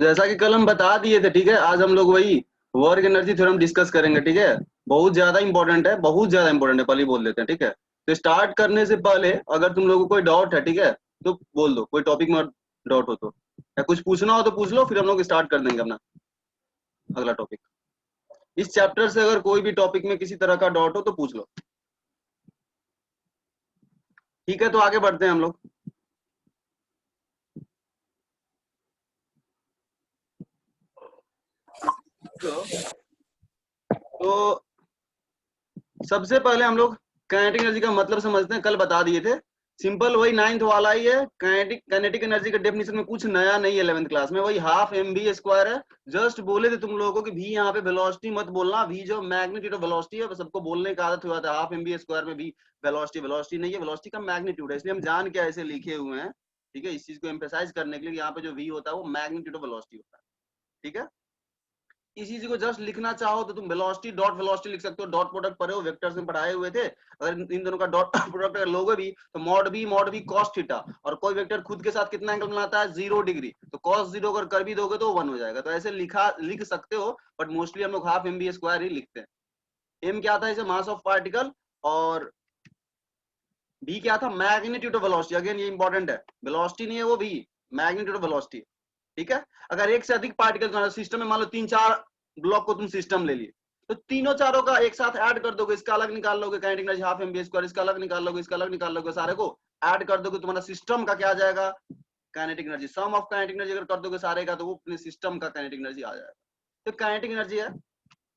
जैसा कि कल हम बता दिए थे, ठीक है, आज हम लोग वही वर्क एनर्जी थ्योरम डिस्कस करेंगे, ठीक है। बहुत ज्यादा इंपॉर्टेंट है, बहुत ज्यादा इंपॉर्टेंट है, पहले ही बोल देते हैं, ठीक है। तो स्टार्ट करने से पहले अगर तुम लोगों को कोई डाउट है, ठीक है, तो बोल दो, कोई टॉपिक में डाउट हो तो, या कुछ पूछना हो तो पूछ लो, फिर हम लोग स्टार्ट कर देंगे अपना अगला टॉपिक। इस चैप्टर से अगर कोई भी टॉपिक में किसी तरह का डाउट हो तो पूछ लो, ठीक है। तो आगे बढ़ते हैं हम लोग। तो सबसे पहले हम लोग काइनेटिक एनर्जी का मतलब समझते हैं। कल बता दिए थे, सिंपल वही 9th वाला ही है। काइनेटिक एनर्जी के डेफिनेशन में कुछ नया नहीं है, 11th क्लास में वही हाफ mv² है। जस्ट बोले थे तुम लोगों को कि भी यहाँ पे वेलोसिटी मत बोलना, भी जो मैग्नीट्यूड ऑफ वेलोसिटी है, सबको बोलने का आदत हुआ था हाफ mv² में भी वेलोसिटी वेलोसिटी नहीं है, वेलोसिटी का मैग्नीट्यूड है, इसलिए हम जान के ऐसे लिखे हुए हैं, ठीक है। इस चीज को एम्फेसाइज करने के लिए यहाँ पे जो v होता है वो मैग्नीट्यूड ऑफ वेलोसिटी होता है, ठीक है। इसी चीज को जस्ट लिखना चाहो तो तुम वेलोसिटी डॉट वेलोसिटी लिख सकते हो। डॉट प्रोडक्ट पढ़े हो, वेक्टर्स में पढ़ाए हुए थे। अगर इन दोनों का डॉट प्रोडक्ट अगर लोगे भी तो मॉड बी कॉस थीटा, और कोई वेक्टर खुद के साथ कितना एंगल बनाता है 0 डिग्री, तो कॉस 0 अगर कर भी दोगे तो 1 हो जाएगा। तो ऐसे लिख सकते हो, बट मोस्टली हम लोग हाफ mv² ही लिखते हैं। एम क्या था, इसे मास ऑफ पार्टिकल, और बी क्या था, मैग्नीट्यूड ऑफ वेलोसिटी। अगेन ये इंपॉर्टेंट है, वेलोसिटी नहीं है वो, भी मैग्नीट्यूड ऑफ वेलोसिटी, ठीक है। अगर एक से अधिक पार्टिकल सिस्टम में, मान लो 3-4 ब्लॉक को तुम सिस्टम ले लिए, तो तीनों चारों का एक साथ ऐड कर दोगे, इसका अलग निकाल लोगे काइनेटिक एनर्जी हाफ mv², इसका अलग निकाल लोगे, इसका अलग निकाल लोगे, सारे को ऐड कर दोगे, तुम्हारा सिस्टम का क्या आ जाएगा, kinetic energy. Sum of kinetic energy अगर कर दोगे सारे का, तो वो अपने सिस्टम का काइनेटिक एनर्जी आ जाएगा। तो काइनेटिक एनर्जी है।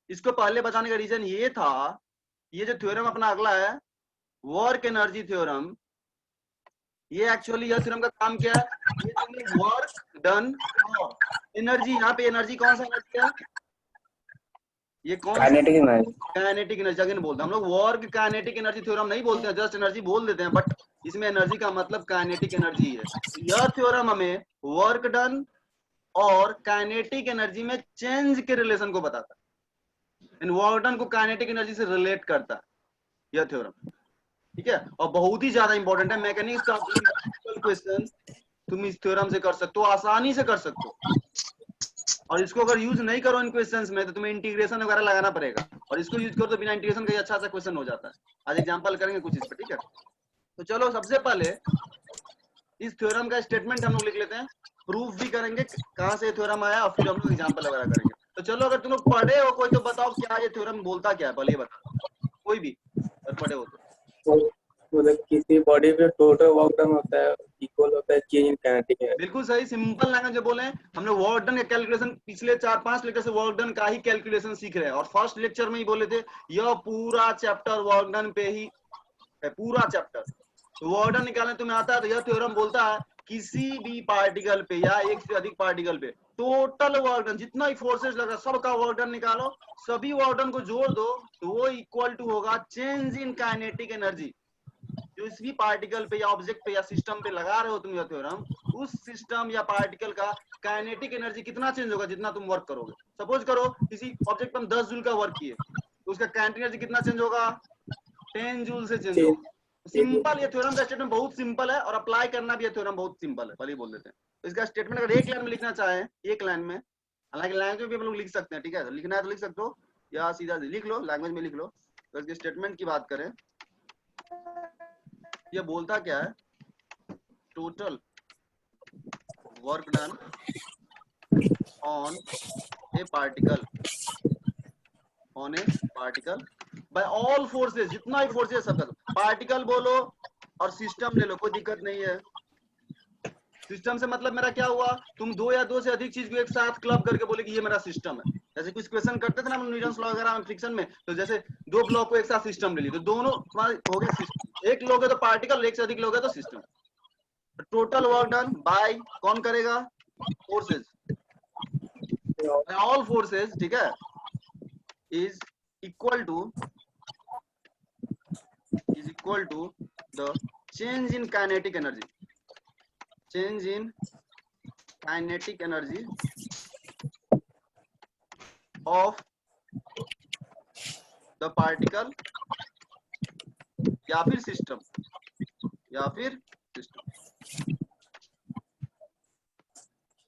इसको पहले बताने का रीजन ये था, ये जो थ्योरम अपना अगला है वर्क एनर्जी थ्योरम, ये एक्चुअली यह थ्योरम का काम क्या है, ये तुमने वर्क डन और एनर्जी, यहाँ पे एनर्जी कौन सा एनर्जी है, ये कौन सा kinetic energy. Kinetic energy. Again बोलते हैं हम लोग वर्क काइनेटिक एनर्जी थ्योरम नहीं बोलते हैं, जस्ट एनर्जी बोल देते हैं, बट इसमें एनर्जी का मतलब काइनेटिक एनर्जी है। तो यह थ्योरम हमें वर्क डन और काइनेटिक एनर्जी में चेंज के रिलेशन को बताता है, वर्क डन को काइनेटिक एनर्जी से रिलेट करता है यह थ्योरम, ठीक है। और बहुत ही ज्यादा इंपॉर्टेंट है, मैकेनिक्स का क्वेश्चन तुम इस थ्योरम से कर सकते हो, आसानी से कर सकते हो। और इसको अगर यूज नहीं करो इन क्वेश्चंस में, तो तुम्हें इंटीग्रेशन वगैरह लगाना पड़ेगा, और इसको यूज करो तो बिना इंटीग्रेशन का अच्छा सा क्वेश्चन हो जाता है। आज एग्जांपल करेंगे कुछ इस पर, ठीक है। तो चलो सबसे पहले इस थ्योरम का स्टेटमेंट हम लोग लिख लेते हैं, प्रूफ भी करेंगे कहाँ से थ्योरम आया, और फिर हम लोग एग्जांपल वगैरह करेंगे। तो चलो, अगर तुम लोग पढ़े हो कोई तो बताओ क्या ये थ्योरम बोलता क्या है, पहले ये बताओ, कोई भी अगर पढ़े हो तो। मतलब किसी बॉडी पे टोटल वर्क डन होता है इक्वल होता है चेंज इन काइनेटिक एनर्जी। बिल्कुल सही, सिंपल लैंग्वेज में बोले, हमने वर्क डन का कैलकुलेशन पिछले 4-5 लेक्चर से वर्क डन का ही कैलकुलेशन सीख रहे हैं, और फर्स्ट लेक्चर में ही बोले थे यह पूरा चैप्टर वर्क डन पे ही है, पूरा चैप्टर। तो वर्क डन निकालने तुम्हें आता है, तो यह थ्योरम बोलता है किसी भी पार्टिकल पे या एक से अधिक पार्टिकल पे टोटल वर्क डन, जितना भी फोर्सेस लग रहा है सबका वर्क डन निकालो, सभी वर्क डन को जोड़ दो, तो वो इक्वल टू होगा चेंज इन काइनेटिक एनर्जी। जिस भी पार्टिकल पे या ऑब्जेक्ट पे या सिस्टम पे लगा रहे हो तुम यह थ्योरम, उस सिस्टम या पार्टिकल का काइनेटिक एनर्जी कितना चेंज होगा जितना तुम वर्क करोगे। सपोज करो किसी ऑब्जेक्ट पर हम 10 जूल का वर्क किए, तो उसका काइनेटिक एनर्जी कितना चेंज होगा, 10 जूल से चेंज होगा। सिंपल, ये थ्योरम का स्टेटमेंट बहुत सिंपल है, और अप्लाई करना भी ये थ्योरम बहुत सिंपल है, पहले बोल देते हैं। तो इसका स्टेटमेंट अगर एक लाइन में लिखना चाहे, एक लाइन में, हालांकि लैंग्वेज में भी हम लोग लिख सकते हैं, ठीक है, तो लिखना है तो लिख सकते हो, या सीधा लिख लो लैंग्वेज में लिख लो। तो इसके स्टेटमेंट की बात करें, ये बोलता क्या है, total work done on A particle by all forces, जितना भी फोर्सेस सबका, पार्टिकल बोलो और सिस्टम ले लो, कोई दिक्कत नहीं है। सिस्टम से मतलब मेरा क्या हुआ, तुम दो या दो से अधिक चीज को एक साथ क्लब करके बोले कि ये मेरा सिस्टम है। जैसे कुछ क्वेश्चन करते थे ना हम न्यूटन्स लॉ वगैरह में फ्रिक्शन में, तो जैसे दो ब्लॉक को एक साथ सिस्टम ले ली, तो दोनों हो गया सिस्टम, एक लोग है तो पार्टिकल, एक से अधिक लोग है तो system. Total work done by कौन करेगा, फोर्सेस, ऑल फोर्सेस, ठीक है, is equal to the change in kinetic energy, change in kinetic energy of the particle या फिर सिस्टम,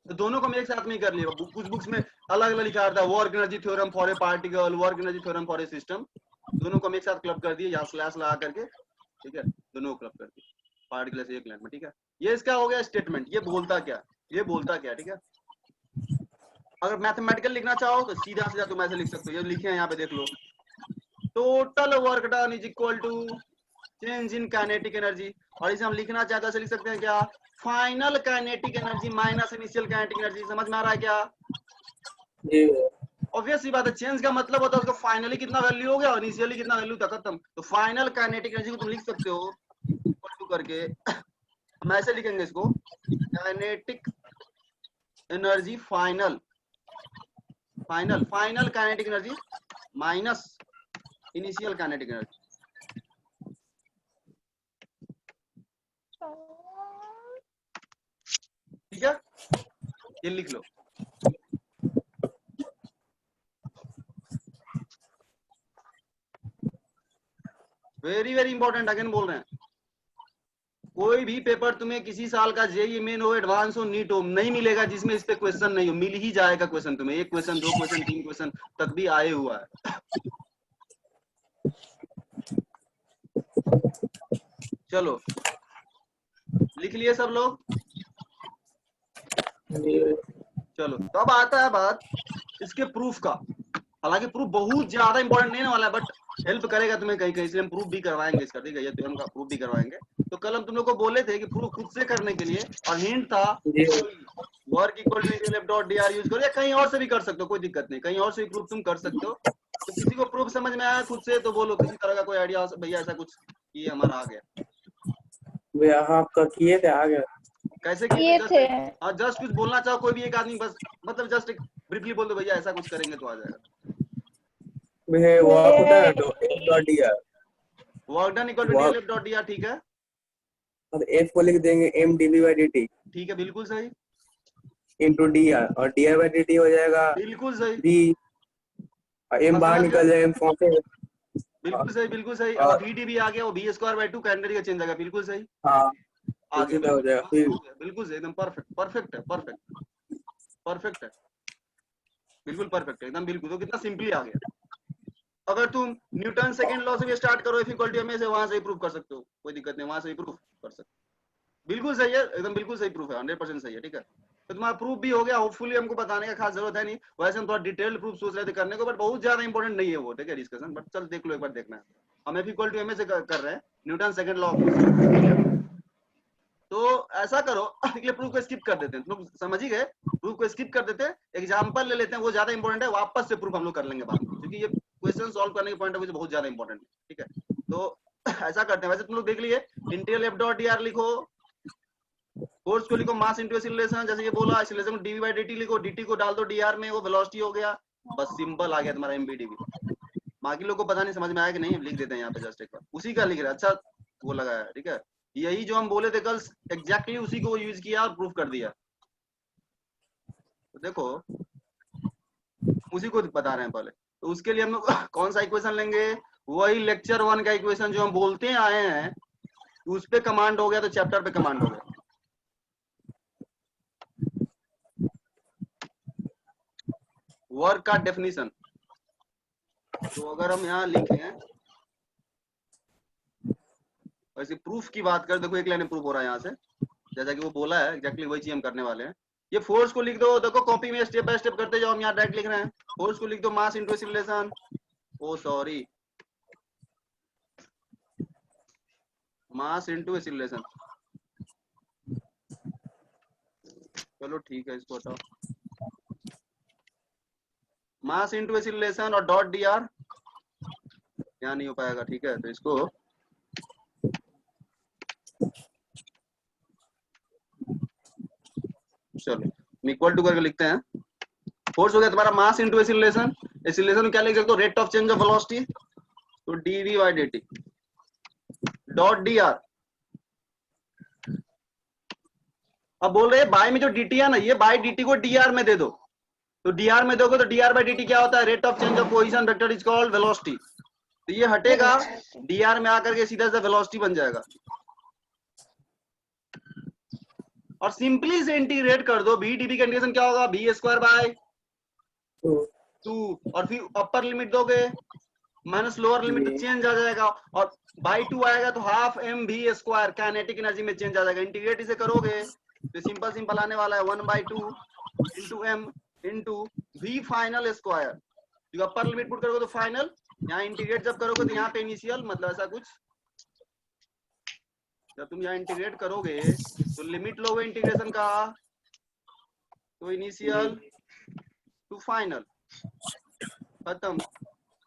तो दोनों को हम एक साथ में ही कर लिया। कुछ बुक्स में अलग अलग लिखा रहता है, work energy theorem for a particle, work energy theorem for a system. दोनों को हम एक साथ क्लब कर दिए, यहाँ स्लैश लगा करके, ठीक है, दोनों को क्लब कर दिए पार्टिकल से एक लाइन में, ठीक है। ये इसका हो गया स्टेटमेंट। ये बोलता क्या, ये बोलता क्या, ठीक है। अगर मैथमेटिकल लिखना चाहो तो सीधा सीधा तुम ऐसे लिख सकते हो, ये लिखे हैं यहाँ पे देख लो, total work done is equal to change in kinetic energy. और इसे हम लिखना चाहते हैं, ऐसे लिख सकते हैं क्या, final kinetic energy minus initial kinetic energy. समझ में आ रहा है क्या? जी ऑब्वियस सी बात है, चेंज का मतलब होता है उसका फाइनली कितना वैल्यू हो गया और इनिशियली कितना वैल्यू था, खत्म। तो फाइनल काइनेटिक एनर्जी को तुम लिख सकते हो इक्वल टू करके, हम ऐसे लिखेंगे इसको, kinetic energy final, final final kinetic energy minus initial kinetic energy. ठीक है, ये लिख लो। वेरी वेरी इंपॉर्टेंट, अगेन बोल रहे हैं, कोई भी पेपर तुम्हें किसी साल का जेईई मेन हो, एडवांस हो, नीट हो, नहीं मिलेगा जिसमें इस पे क्वेश्चन नहीं हो। मिल ही जाएगा क्वेश्चन तुम्हें, एक क्वेश्चन, दो क्वेश्चन, तीन क्वेश्चन तक भी आए हुआ है। चलो लिख लिए सब लोग? चलो तो अब आता है बात इसके प्रूफ का। हालांकि प्रूफ बहुत ज्यादा इंपॉर्टेंट नहीं होने वाला है, बट हेल्प करेगा तुम्हें कहीं कहीं, इसलिए हम प्रूफ भी करवाएंगे इसका, ठीक है, ये थ्योरम का प्रूफ भी करवाएंगे। तो कल हम तुम लोग को बोले थे कि प्रूफ खुद से करने के लिए, और हिंट था work equal to integral F dot dr use करो, या कहीं और से भी कर सकते हो, कोई दिक्कत नहीं, कहीं और से भी प्रूफ तुम कर सकते हो। तो किसी को प्रूफ समझ में आया खुद से तो बोलो, किसी तरह का कोई आइडिया भैया ऐसा कुछ ये हमारा आ गया, भैया आपका किए थे, आ गया। कैसे किए थे? जस्ट कुछ बोलना चाहो कोई भी एक आदमी, बस मतलब जस्ट एक ब्रीफली बोल दो भैया ऐसा कुछ करेंगे तो आ जाएगा। भैया वो आप होता है dot dr, work done equal to integral F dot dr, ठीक है, और एफ को लिख देंगे m dv by dt, ठीक है, बिल्कुल सही, इंटू dr, और dr by dt हो जाएगा बिल्कुल सही, v, और m बाहर निकल जाए m पहुंचे। बिल्कुल सही, बिल्कुल सही। अब वी डी भी आ गया, वो बी स्क्वायर बाई 2 कैंडिडेट का चेंज आ गया, बिल्कुल सही, हाँ आ उसी गया, में हो जाएगा फिर। बिल्कुल सही, एकदम परफेक्ट, परफेक्ट है, परफेक्ट, परफेक्ट है, बिल्कुल परफेक्ट है एकदम, बिल्कुल। तो कितना सिंपली आ गया। अगर तुम न्यूटन सेकंड लॉ से भी स्टार्ट करो, F equal to M A से, वहां से ही प्रूफ कर सकते हो, कोई दिक्कत नहीं, वहां से ही प्रूफ कर सकते हो, बिल्कुल सही है, एकदम बिल्कुल सही प्रूफ है, 100% सही है, ठीक है। तो तुम्हारा प्रूफ भी हो गया, होपफुली हमको बताने का खास जरूरत है नहीं, वैसे हम थोड़ा डिटेल्ड प्रूफ सोच रहे थे करने को, बट बहुत ज्यादा इंपॉर्टेंट नहीं है वो, ठीक है, डिस्कशन, बट चल देख लो एक बार, देखना है। हम F equal to M A से कर रहे हैं, न्यूटन सेकंड लॉ, ठीक है। तो ऐसा करो, अगले प्रूफ को स्किप कर देते हैं, तुम लोग समझ ही गए, प्रूफ को स्किप कर देते हैं, एग्जांपल ले लेते हैं, वो ज्यादा इंपॉर्टेंट है, वापस से प्रूफ हम लोग कर लेंगे बाद में, क्योंकि ये क्वेश्चन सॉल्व करने के पॉइंट ऑफ व्यू से बहुत ज्यादा इंपॉर्टेंट है, ठीक है। तो ऐसा करते हैं, वैसे तुम लोग देख लिए, इंटीग्रल एफ डॉट dr लिखो, फोर्स को लिखो मास इनटू एक्सीलरेशन, जैसे ये बोला, एक्सीलरेशन को dv by dt लिखो, dt को डाल दो dr में, वो वेलोसिटी हो गया, बस सिंपल आ गया तुम्हारा mvdv। बाकी लोग को पता नहीं समझ में आया कि नहीं, लिख देते हैं यहाँ पे जस्ट एक बार, उसी का लिख रहा है, अच्छा वो लगाया, ठीक है, यही जो हम बोले थे कल, एग्जैक्टली उसी को यूज किया और प्रूफ कर दिया। तो देखो उसी को बता रहे हैं पहले, तो उसके लिए हम लोग कौन सा इक्वेशन लेंगे, वही लेक्चर 1 का इक्वेशन जो हम बोलते आए हैं, उस पे कमांड हो गया तो चैप्टर पे कमांड हो गया। वर्क का डेफिनेशन, तो अगर हम यहाँ लिखें, वैसे प्रूफ की बात कर, देखो एक लाइन प्रूफ हो रहा है यहाँ से, जैसा कि वो बोला है एग्जैक्टली वही चीज हम करने वाले हैं। ये फोर्स को लिख दो, देखो कॉपी में स्टेप बाय स्टेप करते जाओ, हम यहाँ डायरेक्ट लिख रहे हैं, फोर्स को लिख दो मास इनटू एक्सीलरेशन, ओ सॉरी, मास इनटू एक्सीलरेशन, चलो ठीक है इसको हटाओ, मास इनटू एक्सीलरेशन और डॉट dr, यहाँ नहीं हो पाएगा, ठीक है, तो इसको चलो इक्वल टू करके लिखते हैं। फोर्स हो गया तुम्हारा मास इनटू एक्सीलरेशन, एक्सीलरेशन में क्या लिख सकते हो, rate of change of velocity, तो dv by dt dot dr। अब बोल रहे हैं बाय में जो dt है ना, ये बाय dt को dr में दे दो, तो dr में दोगे तो dr by dt क्या होता है, rate of change of position vector is called velocity, तो ये हटेगा, dr में आकर के सीधा सा वेलोसिटी बन जाएगा। और सिंपली से इंटीग्रेट कर दो, बी डीबी का इंटीग्रेशन क्या होगा, बी स्क्वायर बाय 2 और फिर अपर लिमिट दोगे माइनस लोअर लिमिट तो चेंज आ जाएगा और बाई 2 आएगा तो half M V square kinetic energy में चेंज आ जाएगा। इंटीग्रेट इसे करोगे तो सिंपल सिंपल आने वाला है 1/2 into M into V final square. जो अपर लिमिट पुट करोगे तो फाइनल, यहाँ इंटीग्रेट जब करोगे तो यहाँ पे इनिशियल, मतलब ऐसा कुछ जब तुम यहाँ इंटीग्रेट करोगे तो लिमिट लोगे इंटीग्रेशन का तो इनिशियल टू फाइनल, खत्म।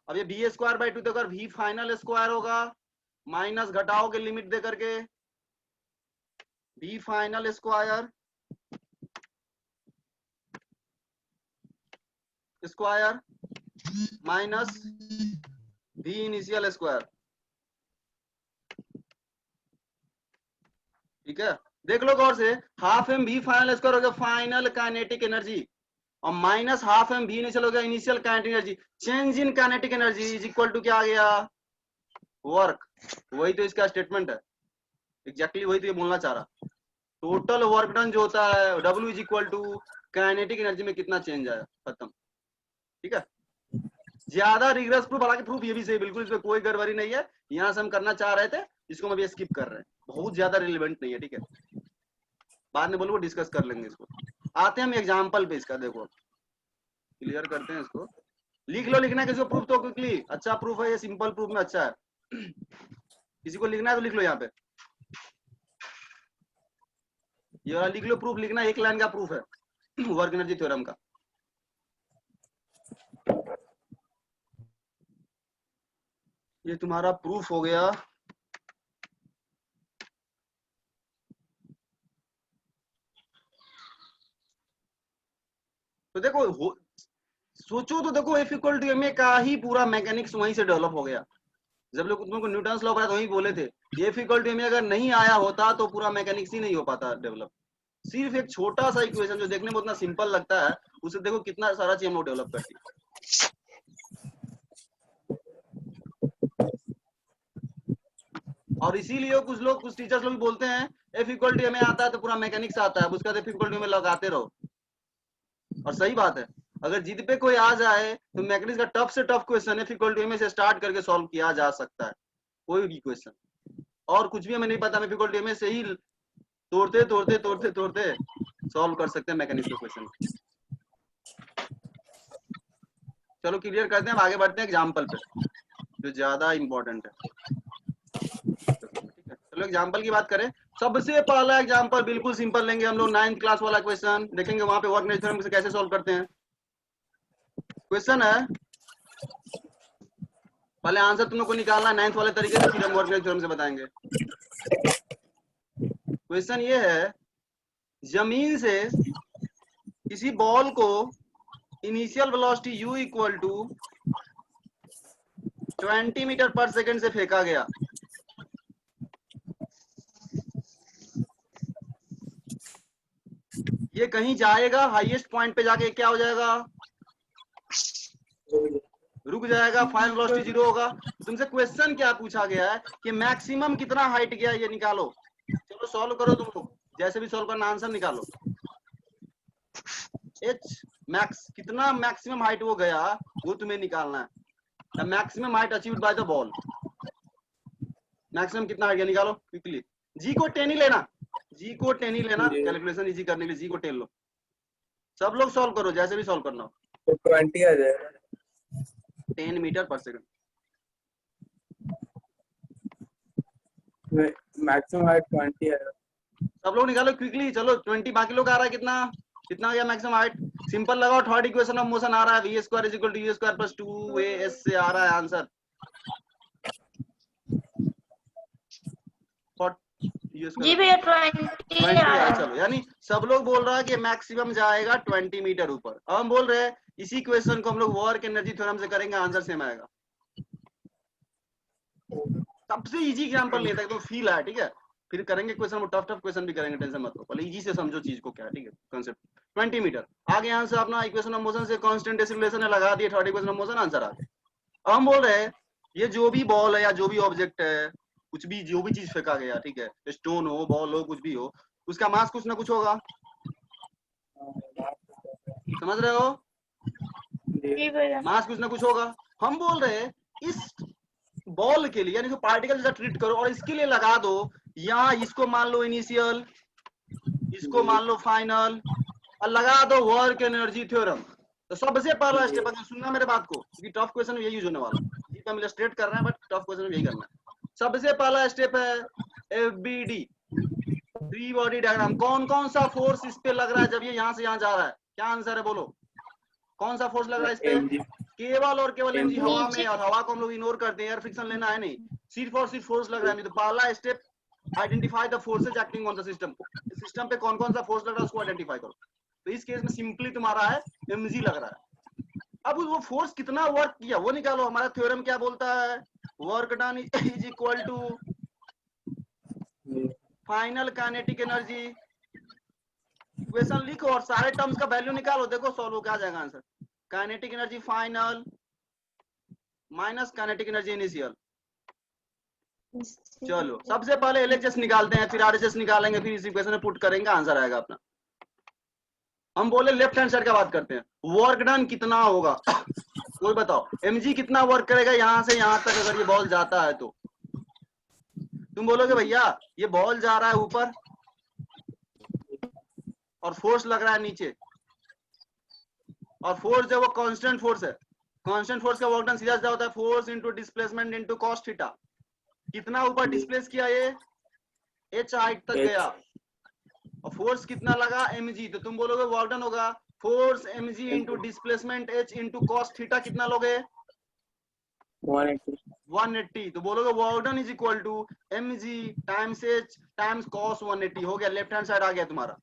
अब ये बी स्क्वायर बाई 2 देकर वी फाइनल स्क्वायर होगा, माइनस घटाओगे लिमिट दे करके V final square square minus V initial square. ठीक है, देख लो गौर से, half M V final square हो गया फाइनल काइनेटिक एनर्जी और minus half M V initial हो गया initial kinetic energy. Change in kinetic energy is equal to क्या आ गया, वर्क। वही तो इसका स्टेटमेंट है, एग्जैक्टली वही तो ये बोलना चाह रहा। टोटल वर्क डन जो होता है W is equal to kinetic energy में कितना चेंज आया, खत्म। ठीक है, ज्यादा रिग्रेस प्रूफ, हालांकि प्रूफ ये भी सही, बिल्कुल इसमें कोई गड़बड़ी नहीं है। यहाँ से हम करना चाह रहे थे, इसको हम अभी स्किप कर रहे हैं, बहुत ज्यादा रिलेवेंट नहीं है। ठीक है, बाद में बोलो डिस्कस कर लेंगे इसको। आते हैं हम एग्जाम्पल पे इसका, देखो क्लियर करते हैं इसको। लिख लो, लिखना है किसी को प्रूफ तो क्विकली, अच्छा प्रूफ है ये, सिंपल प्रूफ में अच्छा है। किसी को लिखना है तो लिख लो यहाँ पे, ये वाला लिख लो प्रूफ, लिखना एक लाइन का प्रूफ है वर्क एनर्जी थ्योरम का। ये तुम्हारा प्रूफ हो गया। तो देखो सोचो तो देखो F equal to M A का ही पूरा मैकेनिक्स वहीं से डेवलप हो गया। जब लोग तुमको न्यूटन्स लॉ पढ़ा तो वही बोले थे F equal to M A अगर नहीं आया होता तो पूरा मैकेनिक्स ही नहीं हो पाता डेवलप। सिर्फ एक छोटा सा इक्वेशन जो देखने में उतना सिंपल लगता है, उसे देखो कितना सारा चीज हम लोग डेवलप करते हैं। और इसीलिए कुछ लोग, कुछ टीचर्स लोग बोलते हैं F equal to M A आता है तो पूरा मैकेनिक्स आता है, उसका F equal to M A लगाते रहो। और सही बात है, अगर जिद पे कोई आ जाए तो मैकेनिक्स का टफ से tough question F equal to M A से स्टार्ट करके सॉल्व किया जा सकता है, कोई भी क्वेश्चन। और कुछ भी हमें नहीं पता, F equal to M A से ही तोड़ते तोड़ते तोड़ते तोड़ते सॉल्व कर सकते हैं मैकेनिक्स के क्वेश्चन। चलो क्लियर करते हैं, आगे बढ़ते हैं एग्जाम्पल पे जो ज्यादा इंपॉर्टेंट है। चलो एग्जाम्पल की बात करें, सबसे पहला एग्जाम्पल बिल्कुल सिंपल लेंगे हम लोग, 9th क्लास वाला क्वेश्चन देखेंगे, वहां पे वर्क एनर्जी थ्योरम से कैसे सॉल्व करते हैं। क्वेश्चन है, पहले आंसर तुम लोग को निकालना है 9th वाले तरीके से, फिर हम वर्क एनर्जी थ्योरम से बताएंगे। क्वेश्चन ये है, जमीन से किसी बॉल को initial velocity u equal to 20 metre पर सेकेंड से फेंका गया। ये कहीं जाएगा, हाईएस्ट पॉइंट पे जाके क्या हो जाएगा, रुक जाएगा, फाइनल वेलोसिटी 0 होगा। तुमसे क्वेश्चन क्या पूछा गया है कि मैक्सिमम कितना हाइट गया ये निकालो। चलो सॉल्व करो तुम लोग, जैसे भी सॉल्व करना, आंसर निकालो। एच मैक्स, कितना मैक्सिमम हाइट वो गया वो तुम्हें निकालना है। Maximum height achieved by the ball, maximum कितना हाइट गया निकालो क्विकली। जी को 10 ही लेना, जी को 10 ही लेना, कैलकुलेशन इजी करने के लिए जी को 10 लो। सब लोग सॉल्व करो जैसे भी सॉल्व करना हो। तो 20 आ जाएगा, 10 मीटर पर सेकंड। मैक्सिमम हाइट 20 है। सब लोग निकालो क्विकली, चलो 20, बाकी लोग आ रहा है कितना, कितना गया मैक्सिमम हाइट। सिंपल लगाओ, थर्ड इक्वेशन ऑफ मोशन आ रहा है, v square is equal to u square plus 2as से आ रहा है आंसर। जी भैया 20 आया। चलो यानी सब लोग बोल रहा है कि मैक्सिमम जाएगा 20 मीटर ऊपर। अब हम बोल रहे हैं इसी क्वेश्चन को हम लोग वर्क एनर्जी थ्योरम से करेंगे, आंसर सेम आएगा। सबसे इजी एग्जांपल लेता है तो फील है, ठीक है, फिर करेंगे क्वेश्चन, टफ टफ क्वेश्चन भी करेंगे, टेंशन मत लो, पहले इजी से समझो चीज को क्या है। ठीक है, कांसेप्ट 20 मीटर आगे यहाँ से अपना इक्वेशन ऑफ मोशन से कांस्टेंट डिस्प्लेसमेंट लगा दिए, third equation of motion answer आ गया। अब हम बोल रहे हैं ये जो भी बॉल है या जो भी ऑब्जेक्ट है, कुछ भी जो भी चीज फेंका गया, ठीक है, स्टोन हो, बॉल हो, कुछ भी हो, उसका मास कुछ ना कुछ होगा, समझ रहे हो? जी भैया। मास कुछ ना कुछ होगा। हम बोल रहे हैं इस बॉल के लिए, यानी कि पार्टिकल जैसा ट्रीट करो और इसके लिए लगा दो यहाँ, इसको मान लो इनिशियल, इसको मान लो फाइनल, और लगा दो वर्क एनर्जी थ्योरम। तो सबसे पहला स्टेप, अगर सुनना मेरे बात को, क्योंकि टफ क्वेश्चन में यही यूज होने वाला है, हम इलस्ट्रेट कर रहे हैं बट टफ क्वेश्चन में यही करना है। सबसे पहला स्टेप है एफबीडी, फ्री बॉडी डायग्राम। कौन कौन सा फोर्स इस पे लग रहा है जब ये यहाँ से यहाँ जा रहा है? क्या आंसर है बोलो, कौन सा फोर्स लग रहा है इस पे? केवल और केवल mg हवा में, और हवा को हम लोग इग्नोर करते हैं, एयर फ्रिक्शन लेना है नहीं, सिर्फ और सिर्फ फोर्स लग रहा है। तो पहला step, identify the forces acting on the system. System पे कौन कौन सा फोर्स लग रहा है उसको आइडेंटिफाई करो। तो इस केस में सिंपली तुम्हारा है mg लग रहा है। अब वो फोर्स कितना वर्क किया वो निकालो। हमारा थ्योरम क्या बोलता है? Work done is equal to final kinetic energy. Equation लिखो और सारे टर्म्स का वैल्यू निकालो, देखो सॉल्व हो क्या जाएगा answer. Kinetic energy final minus kinetic energy initial. चलो सबसे पहले एलएचएस निकालते हैं, फिर आरएचएस निकालेंगे, फिर इस इक्वेशन में पुट करेंगे, आंसर आएगा अपना। हम बोले लेफ्ट हैंड साइड का बात करते हैं, वर्क डन कितना होगा कोई बताओ। mg कितना वर्क करेगा यहां से यहां तक अगर ये बॉल जाता है तो? तुम बोलोगे भैया ये बॉल जा रहा है ऊपर और फोर्स लग रहा है नीचे, और फोर्स जो वो कांस्टेंट फोर्स है, कांस्टेंट फोर्स का वर्क डन सीधा सीधा होता है force into displacement into cos theta. कितना ऊपर डिस्प्लेस किया ये? h हाइट तक गया, और फोर्स कितना लगा? mg। तो तुम बोलोगे वर्क डन होगा force mg into displacement h into cos theta. कितना लोगे? 180। तो बोलोगे work done is equal to mg times h times cos 180। हो गया, लेफ्ट हैंड साइड आ गया तुम्हारा।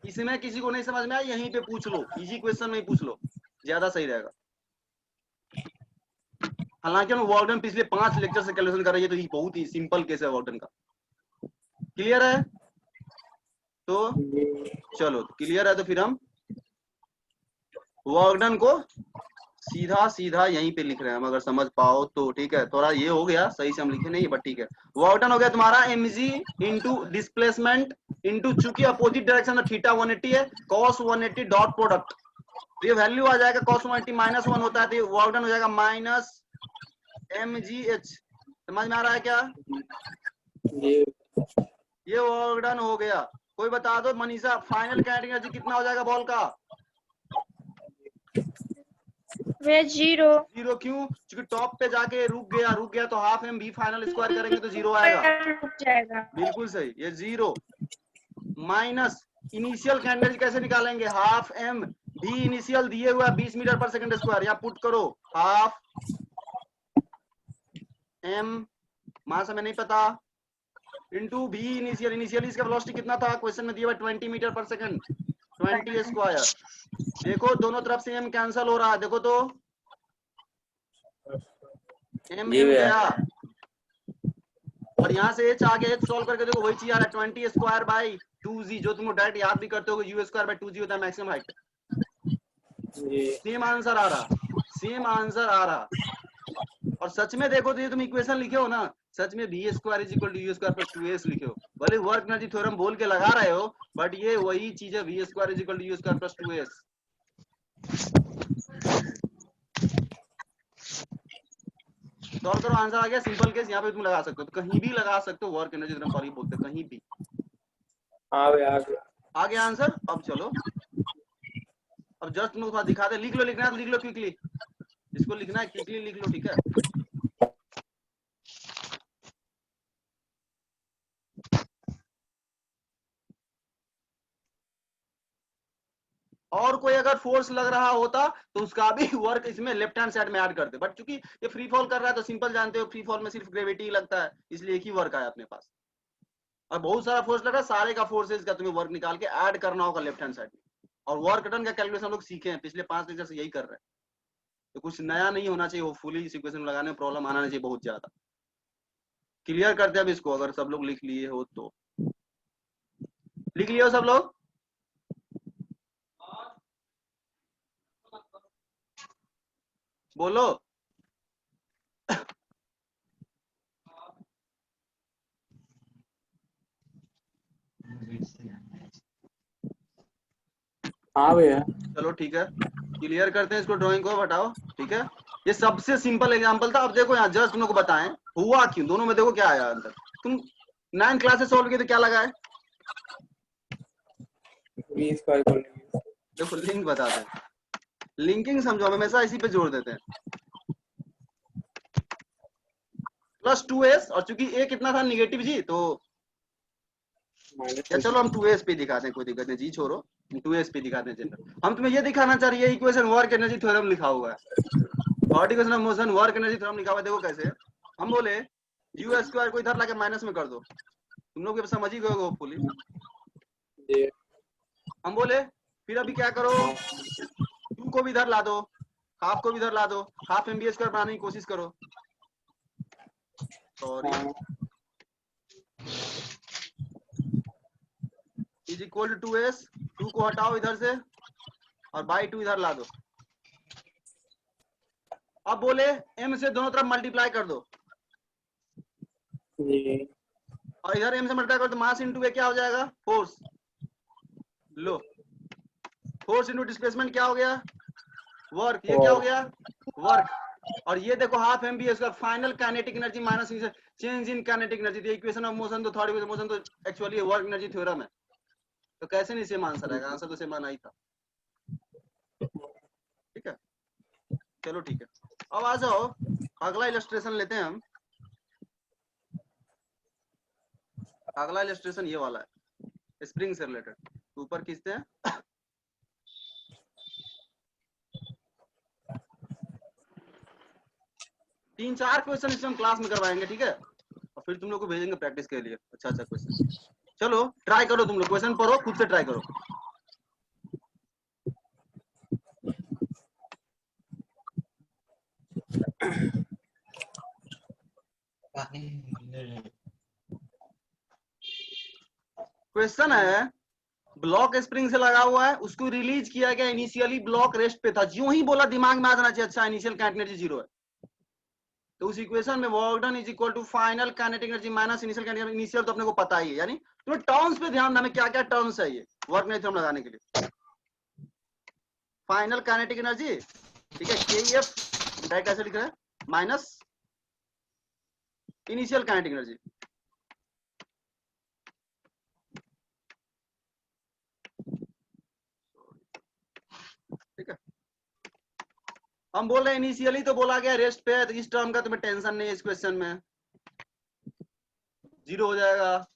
इसमें किसी को नहीं समझ में आया यहीं पे पूछ लो, इजी क्वेश्चन में ही पूछ लो, ज्यादा सही रहेगा। हालांकि हम वर्क डन पिछले 5 लेक्चर से कैलकुलेशन कर रही है, तो ये बहुत ही सिंपल केस है वर्क डन का। क्लियर है? तो चलो क्लियर है, तो फिर हम वर्क डन को सीधा सीधा यहीं पे लिख रहे हैं, हम अगर समझ पाओ तो ठीक है। थोड़ा ये हो गया सही से हम लिखे नहीं, बट ठीक है। वर्क डन हो गया तुम्हारा mg इंटू डिस्प्लेसमेंट इंटू, चूंकि अपोजिट डायरेक्शन में थीटा 180 है, cos 180 डॉट प्रोडक्ट, तो ये वैल्यू आ जाएगा cos 180 -1 होता है, तो वर्क डन हो जाएगा माइनस mgh। समझ में आ रहा है क्या? ये वर्क डन हो गया। कोई बता दो मनीषा, फाइनल काइनेटिक एनर्जी कितना हो जाएगा बॉल का? वे 0 0 क्यों? क्योंकि टॉप पे जाके रुक गया तो हाफ एम भी फाइनल स्क्वायर करेंगे तो 0 आएगा। रुक जाएगा। बिल्कुल सही, ये 0 माइनस इनिशियल एनर्जी कैसे निकालेंगे? हाफ एम भी इनिशियल दिए हुआ 20 मीटर पर सेकंड स्क्वायर, या पुट करो हाफ एम मास हमें नहीं पता इंटू भी इनिशियल। इनिशियल इसका वेलोसिटी कितना था क्वेश्चन में दिया हुआ 20 मीटर पर सेकंड, 20 स्क्वायर। देखो दोनों तरफ से एम कैंसिल हो रहा है, देखो तो एम गया, और यहाँ से एच आ गया, एच सॉल्व करके देखो वही चीज आ रहा है 20 स्क्वायर बाई 2g, जो तुम डायरेक्ट याद भी करते हो u स्क्वायर बाई 2g होता है मैक्सिमम हाइट। सेम आंसर आ रहा, सेम आंसर आ रहा। और सच में देखो तो ये तुम इक्वेशन लिखे हो ना, सच में v square is equal to u square plus 2s लिखे हो। भले वर्क एनर्जी थ्योरम बोल के लगा रहे हो, बट ये वही चीज है, v square is equal to u square plus 2s। Solve करो, आंसर आ गया। सिंपल केस यहाँ पे तुम लगा सकते हो, तो कहीं भी लगा सकते हो वर्क एनर्जी थ्योरम, सॉरी बोलते कहीं भी आ गया आंसर। अब चलो, अब जस्ट तुम थोड़ा दिखा दे, लिख लो, लिखना है तो लिख लो क्विकली, इसको लिखना है क्विकली लिख लो, ठीक है? और कोई अगर फोर्स लग रहा होता तो उसका भी वर्क इसमें लेफ्ट हैंड साइड में ऐड करते, बट चूंकि ये फ्री फॉल कर रहा है तो सिंपल जानते हो फ्री फॉल में सिर्फ ग्रेविटी लगता है, इसलिए एक ही वर्क आया अपने पास। और बहुत सारा फोर्स लग रहा है, सारे का फोर्सेज का तुम्हें वर्क निकाल के ऐड करना होगा लेफ्ट हैंड साइड में। और वर्क डन का कैलकुलेशन हम लोग सीखे हैं, पिछले 5 लेक्चर से यही कर रहे हैं, तो कुछ नया नहीं होना चाहिए। होपफुली इस इक्वेशन लगाने में प्रॉब्लम आना नहीं चाहिए बहुत ज्यादा। क्लियर करते हैं अब इसको, अगर सब लोग लिख लिए हो तो लिख लिए हो सब लोग? बोलो। हाँ भैया। चलो ठीक है, क्लियर करते हैं इसको, ड्राइंग को हटाओ। ठीक है, ये सबसे सिंपल एग्जांपल था। अब देखो यहाँ जस्ट तुम लोग को बताएं हुआ क्यों, दोनों में देखो क्या आया अंदर। तुम 9 क्लास से सॉल्व किए तो क्या लगा है? v स्क्वायर इक्वल टू देखो लिंक बताते हैं, लिंकिंग समझो, हम हमेशा इसी पे जोड़ देते हैं। प्लस 2s, और चूंकि a कितना था निगेटिव जी, तो या चलो हम 2s पे दिखाते हैं, कोई दिक्कत नहीं जी, छोड़ो 2s पे दिखाते हैं। जनरल हम तुम्हें ये दिखाना चाह रही है इक्वेशन वर्क एनर्जी थ्योरम लिखा हुआ है, third equation of motion work energy theorem लिखा हुआ है। देखो कैसे हम बोले u स्क्वायर को इधर लाके माइनस में कर दो, तुम लोग समझ ही गए होपफुली। हम बोले फिर अभी क्या करो, 2 को भी इधर ला दो, हाफ को भी इधर ला दो, हाफ mb स्क्वायर बनाने की कोशिश करो। Sorry, is equal to 2s, 2 को हटाओ इधर से और बाई 2 इधर ला दो। अब बोले m से दोनों तरफ मल्टीप्लाई कर दो, और इधर m से मल्टीप्लाई कर दो, मास इनटू a क्या हो जाएगा, फोर्स। लो, फोर्स इनटू डिस्प्लेसमेंट क्या हो गया, वर्क। ये क्या हो गया, वर्क। और ये देखो हाफ mb इसका final kinetic energy minus change in kinetic energy. तो इक्वेशन ऑफ मोशन तो थर्ड इक्वेशन मोशन तो एक्चुअली वर्क एनर्जी थ्योरम है, तो कैसे नहीं सेम आंसर आएगा, आंसर तो सेम आना ही था। ठीक है, चलो ठीक है, अब आ जाओ अगला इलस्ट्रेशन लेते हैं हम। अगला इलस्ट्रेशन ये वाला है, स्प्रिंग से रिलेटेड। ऊपर खींचते हैं, तीन चार क्वेश्चन इसमें हम क्लास में करवाएंगे। ठीक है, और फिर तुम लोग को भेजेंगे प्रैक्टिस के लिए अच्छा अच्छा क्वेश्चन। चलो ट्राई करो, तुम लोग क्वेश्चन पढ़ो, खुद से ट्राई करो। क्वेश्चन है, ब्लॉक स्प्रिंग से लगा हुआ है, उसको रिलीज किया गया, इनिशियली ब्लॉक रेस्ट पे था, जो ही बोला दिमाग में आ जाना चाहिए अच्छा इनिशियल काइनेटिक एनर्जी 0 है, तो उस इक्वेशन में work done is equal to final kinetic energy minus initial kinetic energy. Initial तो अपने को पता ही है, यानी तुम्हें टर्म्स पे ध्यान देना, क्या क्या टर्म्स है ये वर्क में थ्योरम लगाने के लिए। फाइनल काइनेटिक एनर्जी, ठीक है, केईएफ डायरेक्ट ऐसे लिख रहा है, माइनस इनिशियल काइनेटिक एनर्जी। ठीक है, हम बोल रहे हैं इनिशियली तो बोला गया रेस्ट पे है, तो इस टर्म का तुम्हें टेंशन नहीं है, इस क्वेश्चन में 0 हो जाएगा।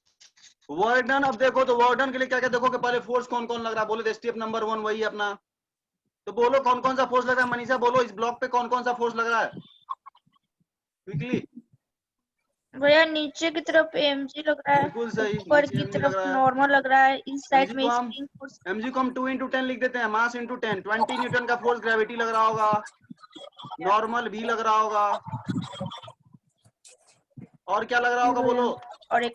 वर्क डन, अब देखो तो वर्क डन के लिए क्या क्या देखो कि पहले फोर्स कौन कौन लग रहा है, बोले तो स्टेप नंबर 1 वही है अपना, तो बोलो कौन कौन सा फोर्स लग रहा है। मनीषा बोलो इस ब्लॉक पे कौन कौन सा फोर्स लग रहा है क्विकली। भैया नीचे की तरफ mg लग रहा है, बिल्कुल सही, ऊपर नीचे की mg तरफ लग रहा है। नॉर्मल लग रहा है, इस साइड mg में को हम स्प्रिंग फोर्स। mg को हम 2 × 10 लिख देते हैं, मास × 10, 20 न्यूटन का फोर्स ग्रेविटी लग रहा होगा, नॉर्मल भी लग रहा होगा, और क्या लग रहा होगा बोलो, और एक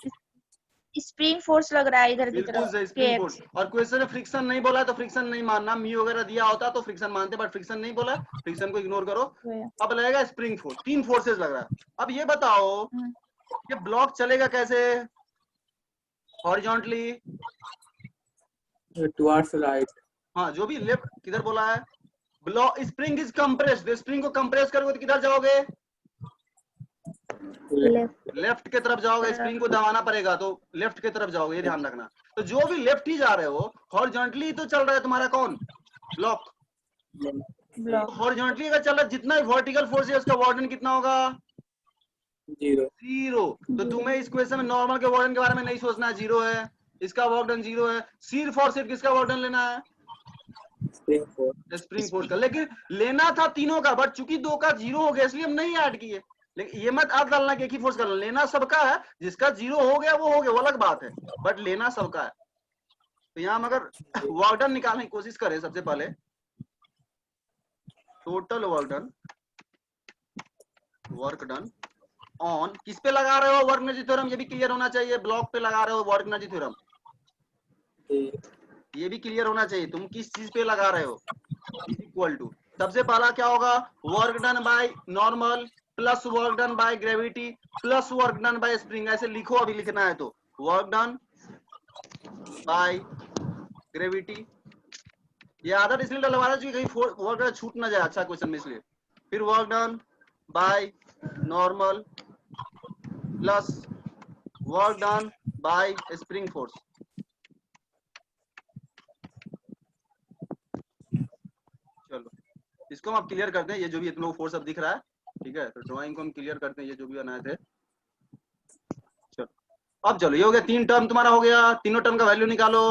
स्प्रिंग फोर्स लग रहा है इधर की बिल्कुल तरफ, सही, स्प्रिंग kx। फोर्स। और क्वेश्चन में फ्रिक्शन नहीं बोला है तो फ्रिक्शन नहीं मानना, म्यू वगैरह दिया होता तो फ्रिक्शन मानते, बट फ्रिक्शन नहीं बोला, फ्रिक्शन को इग्नोर करो। अब लगेगा स्प्रिंग फोर्स, 3 फोर्सेस लग रहा है। अब ये बताओ ये ब्लॉक चलेगा कैसे, हॉरिजॉन्टली, टुवर्ड्स राइट। हाँ जो भी लेफ्ट, किधर बोला है, block spring is compressed, spring को कंप्रेस करोगे तो किधर जाओगे, लेफ्ट की तरफ जाओगे, स्प्रिंग को दबाना पड़ेगा तो लेफ्ट की तरफ जाओगे, ये ध्यान रखना। तो जो भी लेफ्ट ही जा रहे हो, हॉरिजॉन्टली तो चल रहा है तुम्हारा कौन, ब्लॉक। हॉरिजॉन्टली अगर चल रहा है, जितना वर्टिकल फोर्स है उसका वार्डन कितना होगा, 0। तो तुम्हें इस क्वेश्चन में नॉर्मल के वार्डन के बारे में नहीं सोचना है, 0 है, इसका वार्डन 0 है, सिर्फ और सिर्फ किसका वार्डन लेना है, स्प्रिंग फोर्स का। लेकिन लेना था तीनों का, बट चूंकि 2 का 0 हो गया इसलिए हम नहीं ऐड किए। लेकिन ये मत आप डालना कि एक ही फोर्स कर लेना, सबका है, जिसका 0 हो गया वो हो गया, वो अलग बात है, बट लेना सबका है। तो यहाँ हम अगर वर्क डन निकालने की कोशिश करें, सबसे पहले टोटल वर्क डन ऑन किस पे लगा रहे हो, वर्क एनर्जी थ्योरम, ये भी क्लियर होना चाहिए, ब्लॉक पे लगा रहे हो वर्क एनर्जी थ्योरम, ये भी क्लियर होना चाहिए, तुम किस चीज पे लगा रहे हो, इक्वल टू, सबसे पहला क्या होगा, work done by normal plus work done by gravity plus work done by spring, ऐसे लिखो, अभी लिखना है तो वर्क डन बाय ग्रेविटी। ये आदत इसलिए डलवा रहा है कहीं वर्क छूट ना जाए अच्छा क्वेश्चन में, इसलिए। फिर work done by normal plus work done by spring force. चलो इसको हम अब क्लियर करते हैं, ये जो भी तुम लोग फोर्स अब दिख रहा है, ठीक है। तो ड्राइंग को हम क्लियर करते हैं, ये जो भी बनाए थे। चलो अब चलो, ये हो गया 3 टर्म तुम्हारा हो गया, तीनों टर्म का वैल्यू निकालो।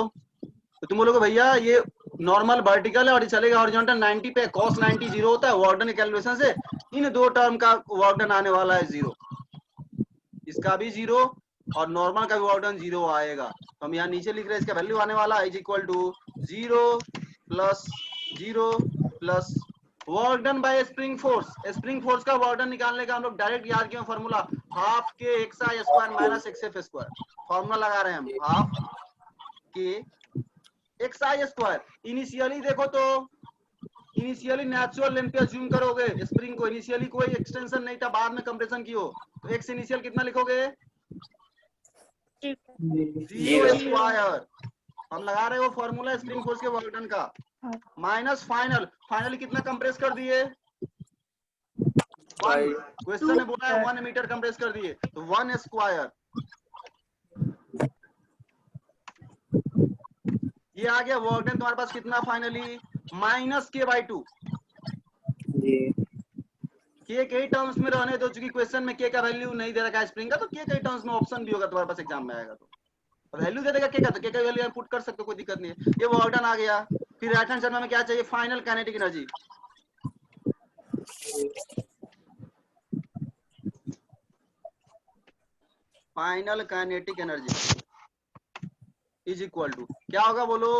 तो तुम बोलोगे भैया ये नॉर्मल वर्टिकल है और ये चलेगा हॉरिजॉन्टल 90 पे, cos 90 जीरो होता है वर्क डन कैलकुलेशन से, इन दो टर्म का वर्क डन आने वाला है जीरो, इसका भी जीरो और नॉर्मल का भी वर्क डन जीरो आएगा। तो हम यहाँ नीचे लिख रहे हैं इसका वैल्यू आने वाला है is equal to 0 plus 0 plus work done by spring force. Spring force का वर्क डन निकालने का हम लोग डायरेक्ट याद किया formula, half k x i square minus x f square. Formula लगा रहे हैं हम, half k x i square. Initially देखो तो इनिशियली नेचुरल लेंथ पे अज्यूम करोगे स्प्रिंग को, इनिशियली कोई एक्सटेंशन नहीं था, बाद में कंप्रेशन की हो, तो एक्स इनिशियल कितना लिखोगे 0 स्क्वायर। हम लगा रहे हो फॉर्मूला स्प्रिंग फोर्स के वर्क डन का, माइनस फाइनल, फाइनली कितना कंप्रेस कर दिए 1, क्वेश्चन ने बोला है 1 मीटर कंप्रेस कर दिए, तो 1 स्क्वायर। ये आ गया वर्क डन तुम्हारे पास कितना फाइनली माइनस के बाई 2। के कई टर्म्स में रहने दो, चूंकि क्वेश्चन में के का वैल्यू नहीं दे रखा है स्प्रिंग का, तो के कई टर्म्स में ऑप्शन भी होगा तुम्हारे पास एग्जाम में आएगा, तो वैल्यू दे देगा के का, तो के का वैल्यू आप पुट कर सकते हो, कोई दिक्कत नहीं है। ये वर्क डन आ गया। फिर राइट हैंड साइड में क्या चाहिए final kinetic energy. Final kinetic energy is equal to क्या होगा बोलो,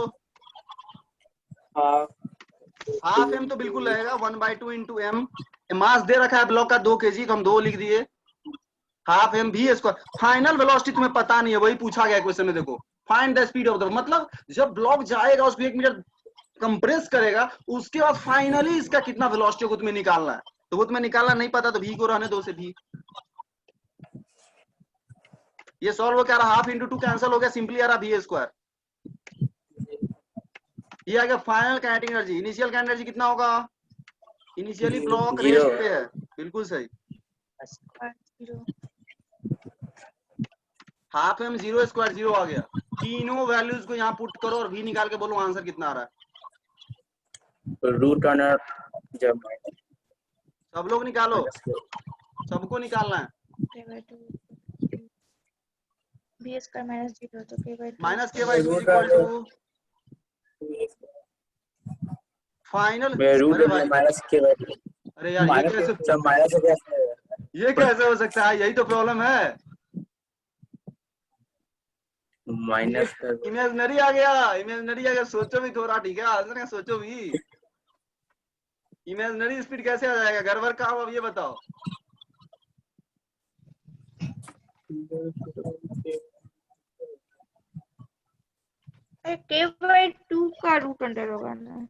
हाफ एम तो बिल्कुल रहेगा 1/2 इंटू एम। मास दे रखा है ब्लॉक का 2 kg, तो हम 2 लिख दिए, हाफ एम भी स्क्वायर। फाइनल वेलोसिटी तुम्हें पता नहीं है, वही पूछा गया क्वेश्चन में, देखो find the speed of the, मतलब जब ब्लॉक जाएगा उसको 1 मीटर कंप्रेस करेगा, उसके बाद फाइनली इसका कितना वेलोसिटी को तुम्हें निकालना है, तो वो तुम्हें निकालना नहीं पता तो भी को रहने दो से भी। ये सॉल्व हो क्या रहा, हाफ इंटू 2 कैंसिल हो गया, सिंपली आ रहा भी स्क्वायर। ये आ गया final kinetic energy. Initial kinetic energy कितना होगा, इनिशियली ब्लॉक रेस्ट पे है, बिल्कुल सही, हाफ एम 0 स्क्वायर 0 आ गया। तीनों वैल्यूज को यहाँ पुट करो और भी निकाल के बोलो आंसर कितना आ रहा है। रूट अंडर जब सब लोग निकालो, सबको निकालना है। माइनस के बाई 2 इक्वल टू फाइनल, अरे भाई माइनस के बाई, अरे यार ये कैसे, माइनस ये कैसे हो सकता है, यही तो प्रॉब्लम है। माइनस इमेजिनरी आ गया, इमेजिनरी अगर सोचो भी थोड़ा, ठीक है आंसर का सोचो भी, इमेजिनरी स्पीड कैसे आ जाएगा, गड़बड़ का हो अब ये बताओ। k/2 का रूट अंडर होगा ना,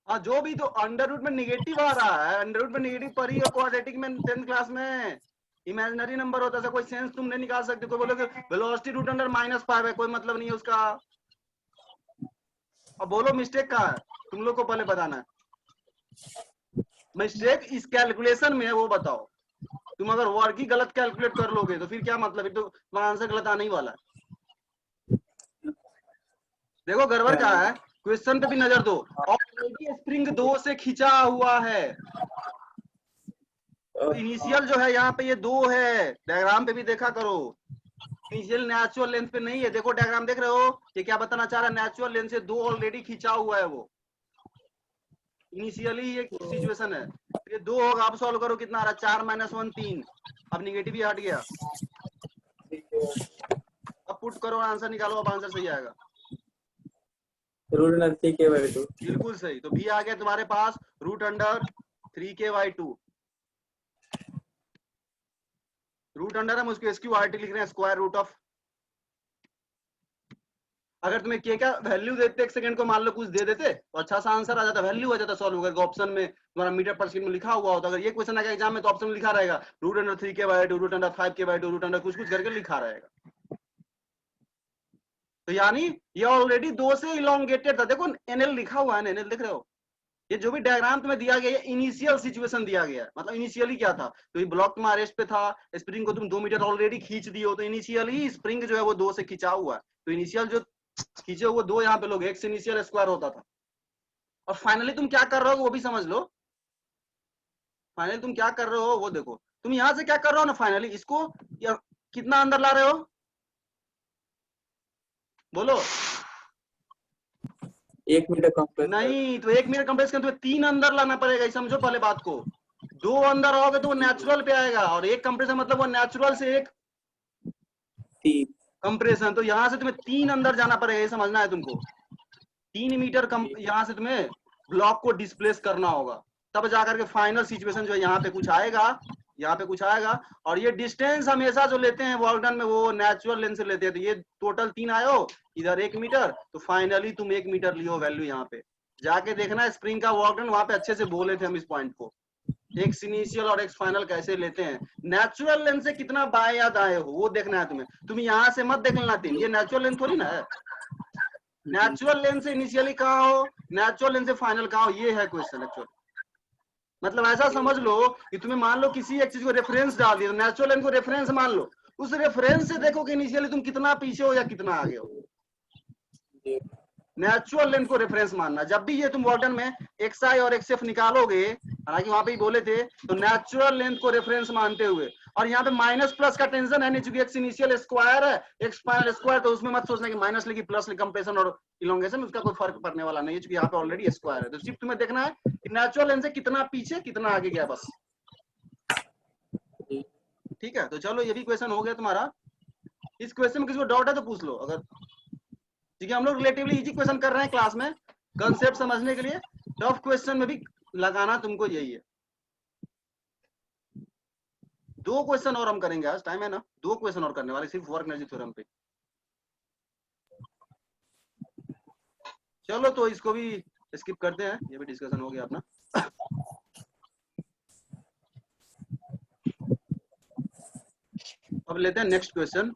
हाँ जो भी, तो अंडर रूट में निगेटिव आ रहा है, अंडर रूट में निगेटिव पर ही क्वाड्रेटिक में 10th क्लास में इमेजिनरी नंबर होता है, कोई सेंस तुम नहीं निकाल सकते। कोई बोलोगे वेलोसिटी रूट अंडर -5 है, कोई मतलब नहीं है उसका। अब बोलो मिस्टेक कहाँ है, तुम लोग को पहले बताना है, मिस्टेक इस कैलकुलेशन में है वो बताओ। तुम अगर वर्ग ही गलत कैलकुलेट कर लोगे तो फिर क्या मतलब है, तो तुम्हारा आंसर गलत आने ही वाला है। देखो गड़बड़ क्या है, क्वेश्चन पे भी नजर दो, ऑलरेडी स्प्रिंग 2 से खिंचा हुआ है, तो इनिशियल जो है यहाँ पे ये 2 है, डायग्राम पे भी देखा करो, इनिशियल नेचुरल लेंथ पे नहीं है। देखो डायग्राम देख रहे हो, ये क्या बताना चाह रहा है, नेचुरल लेंथ से 2 ऑलरेडी खिंचा हुआ है वो, इनिशियली ये सिचुएशन है। ये 2 होगा, अब सॉल्व करो कितना आ रहा है, 4 - 1 3, अब निगेटिव ही हट गया, अब पुट करो आंसर निकालो, अब आंसर सही आएगा, रूट अंडर 3k/2 बिल्कुल सही। तो भी आ गया तुम्हारे पास root under 3k/2, root under हम उसको SQRT लिख रहे हैं, स्क्वायर रूट ऑफ। अगर तुम्हें के का वैल्यू देते 1 सेकंड को, मान लो कुछ दे देते तो अच्छा सा आंसर आ जाता, वैल्यू आ जाता सॉल्व होकर, ऑप्शन में तुम्हारा मीटर पर सेकंड में लिखा हुआ होता। अगर ये क्वेश्चन आएगा एग्जाम में तो ऑप्शन में लिखा रहेगा root under 3k/2, root under 5k/2, root under कुछ कुछ करके लिखा रहेगा। तो यानी ये ऑलरेडी 2 से इलोंगेटेड था। देखो एनएल लिखा हुआ है, एनएल देख रहे हो, ये जो भी डायग्राम तुम्हें दिया गया है इनिशियल सिचुएशन दिया गया है, मतलब इनिशियली क्या था, तो ये ब्लॉक तुम्हारे रेस्ट पे था, स्प्रिंग को तुम 2 मीटर ऑलरेडी खींच दिए हो, तो इनिशियली स्प्रिंग जो है वो 2 से खींचा हुआ है, तो इनिशियल जो खींचे हुए 2 यहाँ पे लोग एक्स इनिशियल स्क्वायर होता था। और फाइनली तुम क्या कर रहे हो वो भी समझ लो, फाइनली तुम क्या कर रहे हो वो देखो, तुम यहाँ से क्या कर रहे हो ना, फाइनली इसको कितना अंदर ला रहे हो, बोलो 1 मीटर कंप्रेस नहीं, तो 1 मीटर कंप्रेस करने तुम्हें 3 अंदर लाना पड़ेगा, समझो पहले बात को। 2 अंदर आओगे तो वो नेचुरल पे आएगा, और 1 कंप्रेशन मतलब वो नेचुरल से 1 कंप्रेशन, तो यहाँ से तुम्हें 3 अंदर जाना पड़ेगा, ये समझना है तुमको। 3 मीटर यहाँ से तुम्हें ब्लॉक को डिस्प्लेस करना होगा, तब जाकर के फाइनल सिचुएशन जो है यहाँ पे कुछ आएगा, यहाँ पे कुछ आएगा। और ये डिस्टेंस हमेशा जो लेते हैं वर्क डन में वो नेचुरल लेंथ से लेते हैं, तो ये टोटल 3 आयो, इधर 1 मीटर, तो फाइनली तुम 1 मीटर लियो वैल्यू। यहाँ पे जाके देखना स्प्रिंग का वर्क डन, वहां पे अच्छे से बोले थे हम इस पॉइंट को, एक्स इनिशियल और एक्स फाइनल कैसे लेते हैं, नेचुरल लेंथ से कितना बाएं या दाएं हो वो देखना है तुम्हें। तुम यहाँ से मत देख लेना 3, ये नेचुरल लेंथ थोड़ी ना है, नेचुरल लेंथ से इनिशियली कहाँ हो, नेचुरल लेंथ से फाइनल कहाँ हो, ये है क्वेश्चन एक्चुअली। मतलब ऐसा समझ लो कि तुम्हें मान लो किसी एक चीज को रेफरेंस डाल दिया, नेचुरल लेंथ को रेफरेंस मान लो, उस रेफरेंस से देखो कि इनिशियली तुम कितना पीछे हो या कितना आगे हो, नेचुरल लेंथ को रेफरेंस मानना। जब भी ये तुम वॉर्डन में एक्स आई और एक्स एफ निकालोगे, हालांकि वहां पे ही बोले थे, तो नेचुरल लेंथ को रेफरेंस मानते हुए, और यहाँ पे माइनस प्लस का टेंशन है नहीं, चूंकि एक्स इनिशियल स्क्वायर है, एक्स फाइनल स्क्वायर, तो उसमें मत सोचना कि माइनस लिखी प्लस कंप्रेशन और इलोंगेशन, उसका कोई फर्क पड़ने वाला नहीं है, चूंकि यहाँ पे ऑलरेडी स्क्वायर है। तो सिर्फ तुम्हें देखना है कि नेचुरल लेंथ से कितना पीछे कितना आगे गया, बस। ठीक है, तो चलो ये भी क्वेश्चन हो गया तुम्हारा। इस क्वेश्चन में किसी को डाउट है तो पूछ लो, अगर, क्योंकि हम लोग रिलेटिवली इजी क्वेश्चन कर रहे हैं क्लास में, कंसेप्ट समझने के लिए। टफ क्वेश्चन में भी लगाना तुमको यही है। 2 क्वेश्चन और हम करेंगे आज, टाइम है ना, 2 क्वेश्चन और करने वाले सिर्फ वर्क एनर्जी थ्योरम पे। चलो तो इसको भी स्किप करते हैं, ये भी डिस्कशन हो गया अपना। अब लेते हैं नेक्स्ट क्वेश्चन,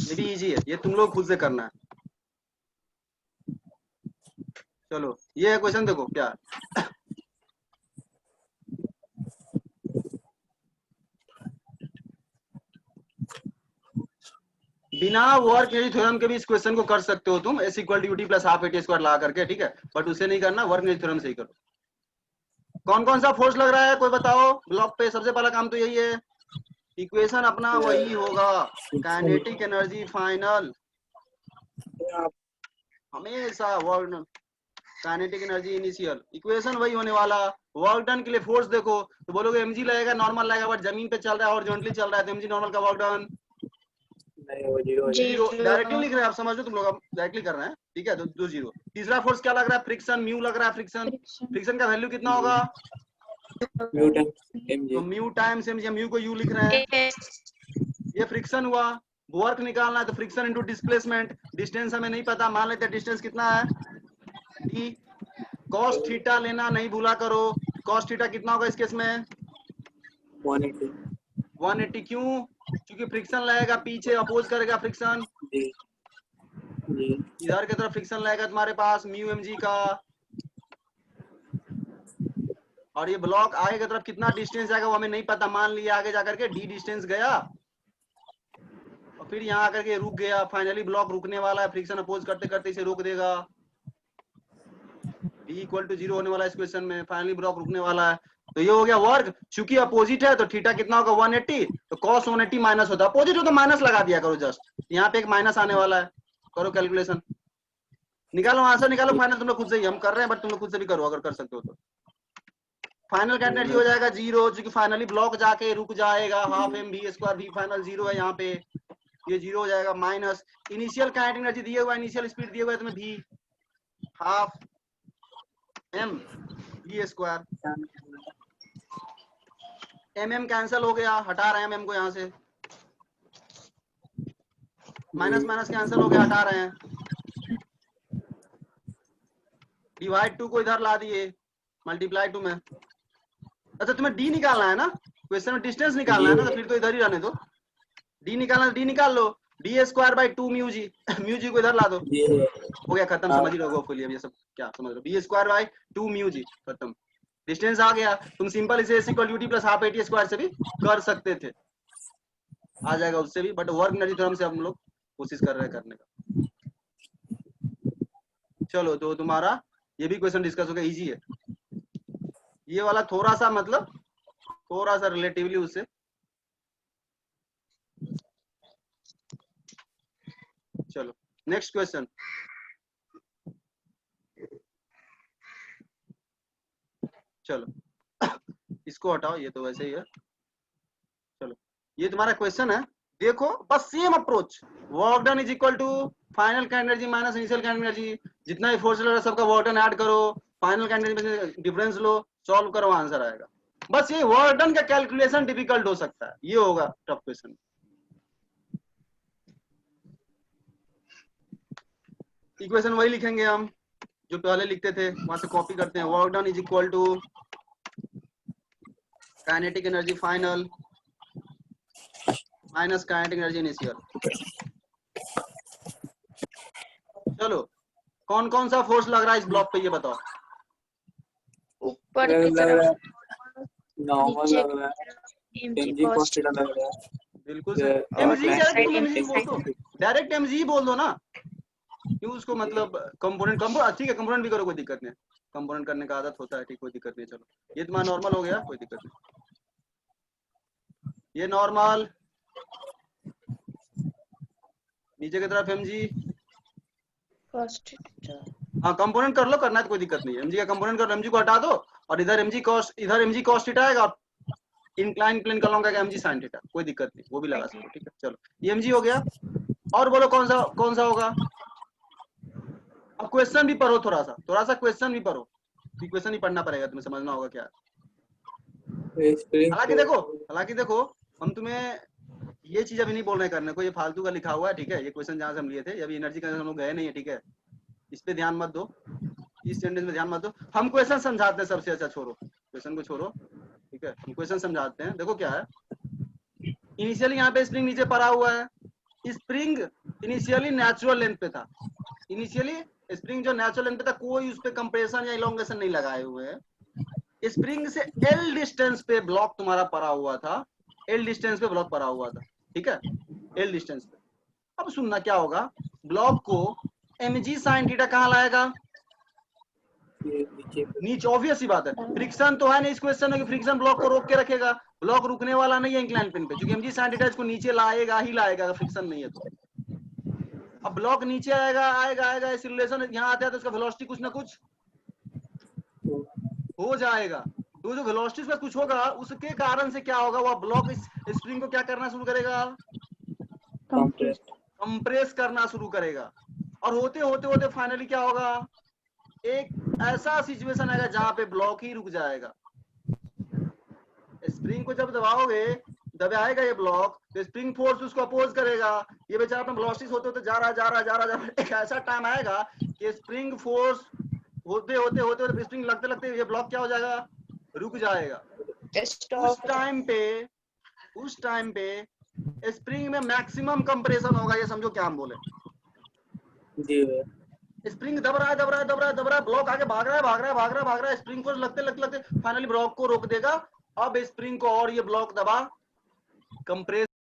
ये भी इजी है, ये तुम लोग खुद से करना है। चलो ये है क्वेश्चन, देखो क्या बिना वर्क एनर्जी थ्योरम के भी इस क्वेश्चन को कर सकते हो तुम, S = UT + ½ AT² ला करके, ठीक है, बट उसे नहीं करना, वर्क एनर्जी थ्योरम से ही करो। कौन कौन सा फोर्स लग रहा है कोई बताओ ब्लॉक पे, सबसे पहला काम तो यही है, इक्वेशन अपना वही होगा, काइनेटिक एनर्जी फाइनल, हमेशा work kinetic energy initial, equation वही होने वाला। वर्क डन के लिए फोर्स देखो तो बोलोगे mg लगेगा, नॉर्मल लगेगा, बट जमीन पे चल रहा है, हॉरिजॉन्टली चल रहा है, तो mg नॉर्मल का वर्क डन जीरो, डायरेक्टली लिख रहे हैं आप, समझ लो तुम लोग, डायरेक्टली कर रहे हैं, ठीक है, तो 2 0। तीसरा फोर्स क्या लग रहा है, फ्रिक्शन, म्यू लग रहा है, फ्रिक्शन का वैल्यू कितना होगा, तो म्यू टाइम्स mg, म्यू को u लिख रहे हैं, ये फ्रिक्शन हुआ। वर्क निकालना है तो फ्रिक्शन इनटू डिस्प्लेसमेंट, डिस्टेंस हमें नहीं पता, मान लेते हैं डिस्टेंस कितना है d, cos थीटा लेना नहीं भूला करो, cos थीटा कितना होगा इस केस में 180, क्यों, क्योंकि फ्रिक्शन लगेगा पीछे, अपोज करेगा फ्रिक्शन, इधर की तरफ फ्रिक्शन लगेगा तुम्हारे पास म्यू mg का, और ये ब्लॉक आगे की तरफ कितना डिस्टेंस जाएगा वो हमें नहीं पता, मान लिया आगे जाकर के d डिस्टेंस गया, और फिर यहाँ आकर के रुक गया, फाइनली ब्लॉक रुकने वाला है, फ्रिक्शन अपोज करते करते इसे रोक देगा, d = 0 होने वाला है इस क्वेश्चन में, फाइनली ब्लॉक रुकने वाला है। तो ये हो गया वर्क, चूंकि अपोजिट है तो थीटा कितना होगा 180, तो cos 180 माइनस होता है, अपोजिट हो तो माइनस लगा दिया करो, जस्ट यहाँ पे एक माइनस आने वाला है, करो कैलकुलेशन, निकालो आंसर निकालो फाइनल, तुम लोग खुद से ही, हम कर रहे हैं बट तुम लोग खुद से भी करो अगर कर सकते हो तो। फाइनल का एनर्जी हो जाएगा 0, क्योंकि फाइनली ब्लॉक जाके रुक जाएगा, ½ mv² v फाइनल 0 है यहाँ पे, ये 0 हो जाएगा, माइनस इनिशियल काइनेटिक एनर्जी दिया हुआ है, इनिशियल स्पीड दिया हुआ है तुम्हें v, ½ mv², mm कैंसिल हो गया, हटा रहे हैं mm को यहाँ से, माइनस माइनस कैंसिल हो गया, हटा रहे हैं, डिवाइड 2 को इधर ला दिए, मल्टीप्लाई 2 में, अच्छा तुम्हें d निकालना है ना, क्वेश्चन में डिस्टेंस निकालना है ना, तो फिर तो इधर ही रहने दो, डी निकालना, डी निकाल लो, d square by 2 mu g, mu g को इधर ला दो, ये हो गया खत्म। हाँ। समझ ही रहोगे फुली, अब ये सब क्या समझ रहे हो, बी स्क्वायर बाई 2 म्यू जी, खत्म। डिस्टेंस आ गया, तुम सिंपल इसे S equal UT plus half eighty square से भी कर सकते थे, आ जाएगा उससे भी, बट वर्क एनर्जी थ्योरम से हम लोग कोशिश कर रहे हैं करने का। चलो तो तुम्हारा ये भी क्वेश्चन डिस्कस हो गया, इजी है ये वाला, थोड़ा सा मतलब थोड़ा सा रिलेटिवली उससे। चलो नेक्स्ट क्वेश्चन, चलो इसको हटाओ, ये तो वैसे ही है। चलो ये तुम्हारा क्वेश्चन है, देखो बस same approach, work done is equal to final kinetic energy minus initial kinetic energy, जितना भी फोर्स लग रहा है सबका वर्क डन ऐड करो, फाइनल काइनेटिक एनर्जी में डिफरेंस लो, सॉल्व करो, आंसर आएगा। बस ये वर्क डन का कैलकुलेशन डिफिकल्ट हो सकता है, ये होगा टफ क्वेश्चन। इक्वेशन वही लिखेंगे हम जो पहले लिखते थे, वहां से कॉपी करते हैं, work done is equal to kinetic energy final minus kinetic energy initial. चलो कौन कौन सा फोर्स लग रहा है इस ब्लॉक पे, ये बताओ। ऊपर की लग तरफ रहा है नॉर्मल नीचे लग रहा है, mg mg cos cos theta लग रहा है। बिल्कुल ये सही, एमजी डायरेक्ट, तुम एमजी बोल दो, mg डायरेक्ट एमजी बोल दो ना, क्यों उसको मतलब कंपोनेंट, ठीक है कंपोनेंट भी करो, कोई दिक्कत नहीं, कंपोनेंट करने का आदत होता है, ठीक, कोई दिक्कत नहीं। चलो ये तुम्हारा नॉर्मल हो गया, कोई दिक्कत नहीं, ये नॉर्मल, नीचे की तरफ एमजी, cos थीटा, हाँ कंपोनेंट कर लो, करना है तो कोई दिक्कत नहीं है, एमजी का कंपोनेंट कर लो, एमजी को हटा दो, और इधर एमजी कॉस, इधर एमजी कॉस थीटा आएगा, इंक्लाइन प्लेन का लॉन्ग आएगा एमजी साइन थीटा, कोई दिक्कत नहीं, वो भी लगा सकते हो, ठीक है। चलो ये एमजी हो गया, और बोलो कौन सा होगा। अब क्वेश्चन भी पढ़ो, थोड़ा सा क्वेश्चन भी पढ़ो, क्वेश्चन ही पढ़ना पड़ेगा, तुम्हें समझना होगा क्या। हालांकि देखो हम तुम्हें ये चीज अभी नहीं बोल रहे करने को, ये फालतू का लिखा हुआ है, ठीक है, ये क्वेश्चन जहां से हम लिए थे, अभी एनर्जी का हम लोग गए नहीं है, ठीक है, इस पे ध्यान मत दो, इस सेंटेंस में ध्यान मत दो, हम क्वेश्चन समझाते हैं सबसे अच्छा, छोड़ो क्वेश्चन को, छोड़ो, ठीक है, हम क्वेश्चन समझाते हैं। देखो क्या है, इनिशियली यहाँ पे स्प्रिंग नीचे पड़ा हुआ है, स्प्रिंग इनिशियली नेचुरल लेंथ पे था, इनिशियली स्प्रिंग जो नेचुरल लेंथ पे था, कोई उस पे कंप्रेशन या इलोंगेशन नहीं लगाए हुए हैं, स्प्रिंग से एल डिस्टेंस पे ब्लॉक तुम्हारा पड़ा हुआ था, एल डिस्टेंस पे ब्लॉक पड़ा हुआ था, ठीक है, एल डिस्टेंस पे। अब सुनना क्या होगा, ब्लॉक को mg sin थीटा कहां लाएगा, नीचे, ऑब्वियस ही बात है, फ्रिक्शन तो है नहीं इस क्वेश्चन में कि फ्रिक्शन ब्लॉक को रोक के रखेगा, ब्लॉक रुकने वाला नहीं है इंक्लाइन प्लेन पे, क्योंकि mg sin थीटा इसको नीचे लाएगा ही लाएगा अगर फ्रिक्शन नहीं है तो। अब ब्लॉक नीचे आएगा इस रिलेशन यहाँ आता है तो इसका वेलोसिटी कुछ ना कुछ हो जाएगा, तो जो वेलोसिटी का कुछ होगा उसके कारण से क्या होगा, वह ब्लॉक इस स्प्रिंग को क्या करना शुरू करेगा, कंप्रेस करना शुरू करेगा, और होते होते फाइनली क्या होगा, एक ऐसा सिचुएशन आएगा जहां पे ब्लॉक ही रुक जाएगा। स्प्रिंग को जब दबाएगा ये ब्लॉक, तो स्प्रिंग फोर्स उसको अपोज करेगा, ये बेचारा अपना वेलोसिटी होते जा रहा, एक ऐसा टाइम आएगा कि स्प्रिंग फोर्स होते स्प्रिंग लगते ये ब्लॉक क्या हो जाएगा, रुक जाएगा। उस टाइम पे स्प्रिंग में मैक्सिमम कंप्रेशन होगा, ये समझो क्या हम बोले, स्प्रिंग दब रहा है, ब्लॉक आगे भाग रहा है, स्प्रिंग फोर्स लगते फाइनली ब्लॉक को रोक देगा। अब स्प्रिंग को और ये ब्लॉक दबा कंप्रेस